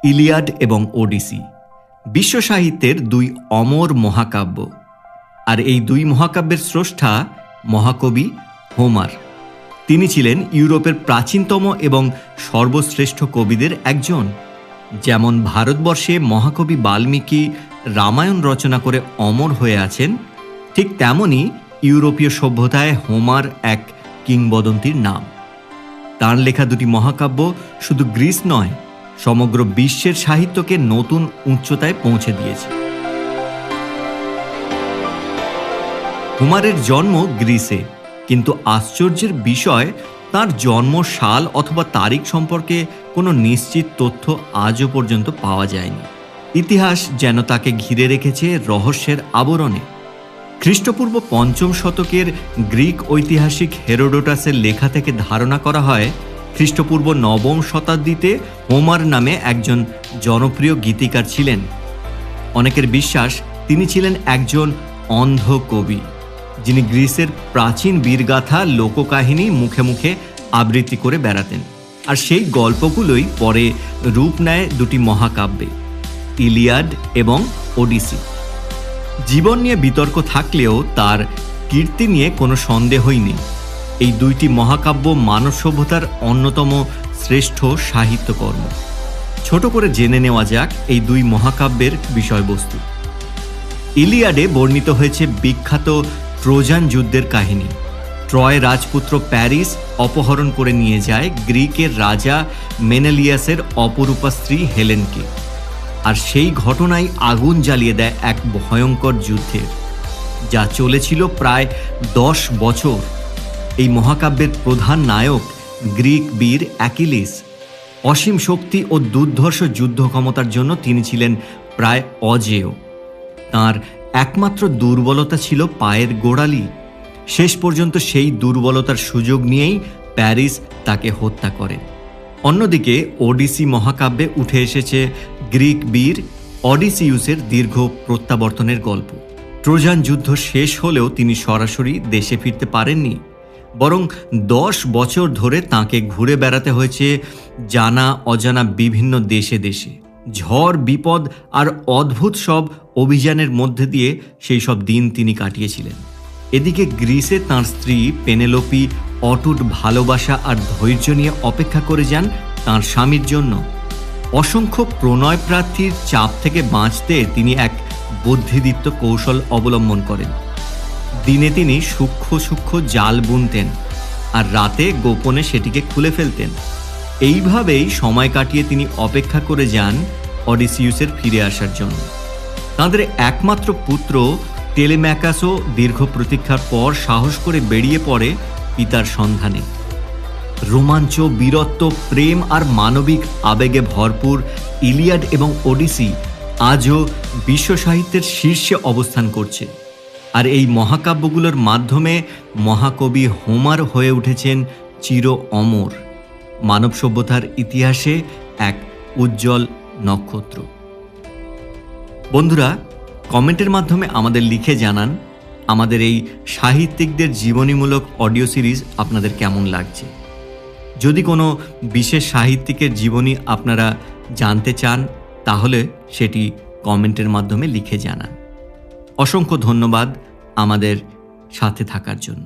Iliad এবং ওডিসি বিশ্ব সাহিত্যের দুই অমর মহাকাব্য। আর এই দুই মহাকাব্যের স্রষ্টা মহাকবি হোমার। তিনি ছিলেন ইউরোপের প্রাচীনতম এবং সর্বশ্রেষ্ঠ কবিদের একজন। যেমন ভারতবর্ষে মহাকবি বাল্মীকি রামায়ণ রচনা করে অমর হয়ে আছেন, ঠিক তেমনি ইউরোপীয় সভ্যতায় হোমার এক কিংবদন্তির নাম। তাঁর লেখা দুটি মহাকাব্য শুধু গ্রিস নয়, সমগ্র বিশ্বের সাহিত্যকে নতুন উচ্চতায় পৌঁছে দিয়েছে। হোমারের জন্ম গ্রিসে, কিন্তু আশ্চর্যের বিষয় তাঁর জন্মসাল অথবা তারিখ সম্পর্কে কোনো নিশ্চিত তথ্য আজও পর্যন্ত পাওয়া যায়নি। ইতিহাস যেন তাকে ঘিরে রেখেছে রহস্যের আবরণে। খ্রিস্টপূর্ব ৫ম শতকের গ্রিক ঐতিহাসিক হেরোডোটাসের লেখা থেকে ধারণা করা হয় খ্রিস্টপূর্ব ৯ম শতাব্দীতে হোমার নামে একজন জনপ্রিয় গীতিকার ছিলেন। অনেকের বিশ্বাস তিনি ছিলেন একজন অন্ধ কবি, যিনি গ্রিসের প্রাচীন বীরগাথা লোককাহিনী মুখে মুখে আবৃত্তি করে বেড়াতেন। আর সেই গল্পগুলোই পরে রূপ নেয় দুটি মহাকাব্যে, ইলিয়াড এবং ওডিসি। জীবন নিয়ে বিতর্ক থাকলেও তার কীর্তি নিয়ে কোনো সন্দেহই নেই। এই দুইটি মহাকাব্য মানব সভ্যতার অন্যতম শ্রেষ্ঠ সাহিত্যকর্ম। ছোট করে জেনে নেওয়া যাক এই দুই মহাকাব্যের বিষয়বস্তু। ইলিয়াডে বর্ণিত হয়েছে বিখ্যাত ট্রোজান যুদ্ধের কাহিনী। ট্রয় রাজপুত্র প্যারিস অপহরণ করে নিয়ে যায় গ্রিকের রাজা মেনেলিয়াসের অপরূপা স্ত্রী হেলেনকে, আর সেই ঘটনাই আগুন জ্বালিয়ে দেয় এক ভয়ঙ্কর যুদ্ধের, যা চলেছিল প্রায় ১০ বছর। এই মহাকাব্যের প্রধান নায়ক গ্রিক বীর অ্যাকিলিস। অসীম শক্তি ও দুর্ধর্ষ যুদ্ধ ক্ষমতার জন্য তিনি ছিলেন প্রায় অজেয়। তাঁর একমাত্র দুর্বলতা ছিল পায়ের গোড়ালি। শেষ পর্যন্ত সেই দুর্বলতার সুযোগ নিয়েই প্যারিস তাকে হত্যা করেন। অন্যদিকে ওডিসি মহাকাব্যে উঠে এসেছে গ্রিক বীর অডিসিউসের দীর্ঘ প্রত্যাবর্তনের গল্প। ট্রোজান যুদ্ধ শেষ হলেও তিনি সরাসরি দেশে ফিরতে পারেননি, বরং ১০ বছর ধরে তাঁকে ঘুরে বেড়াতে হয়েছে জানা অজানা বিভিন্ন দেশে দেশে। ঝড় বিপদ আর অদ্ভুত সব অভিযানের মধ্যে দিয়ে সেই সব দিন তিনি কাটিয়েছিলেন। এদিকে গ্রিসে তাঁর স্ত্রী পেনেলোপি অটুট ভালোবাসা আর ধৈর্য নিয়ে অপেক্ষা করে যান তাঁর স্বামীর জন্য। অসংখ্য প্রণয় প্রার্থীর চাপ থেকে বাঁচতে তিনি এক বুদ্ধিদীপ্ত কৌশল অবলম্বন করেন। দিনে তিনি সূক্ষ্ম সূক্ষ্ম জাল বুনতেন, আর রাতে গোপনে সেটিকে খুলে ফেলতেন। এইভাবেই সময় কাটিয়ে তিনি অপেক্ষা করে যান অডিসিউসের ফিরে আসার জন্য। তাঁদের একমাত্র পুত্র টেলেম্যাকাসও দীর্ঘ প্রতীক্ষার পর সাহস করে বেরিয়ে পড়ে পিতার সন্ধানে। রোমাঞ্চ, বীরত্ব, প্রেম আর মানবিক আবেগে ভরপুর ইলিয়াড এবং ওডিসি আজও বিশ্ব সাহিত্যের শীর্ষে অবস্থান করছে। আর এই মহাকাব্যগুলোর মাধ্যমে মহাকবি হোমার হয়ে উঠেছেন চির অমর, মানব সভ্যতার ইতিহাসে এক উজ্জ্বল নক্ষত্র। বন্ধুরা, কমেন্টের মাধ্যমে আমাদের লিখে জানান আমাদের এই সাহিত্যিকদের জীবনীমূলক অডিও সিরিজ আপনাদের কেমন লাগছে। যদি কোনো বিশেষ সাহিত্যিকের জীবনী আপনারা জানতে চান, তাহলে সেটি কমেন্টের মাধ্যমে লিখে জানান। অসংখ্য ধন্যবাদ আমাদের সাথে থাকার জন্য।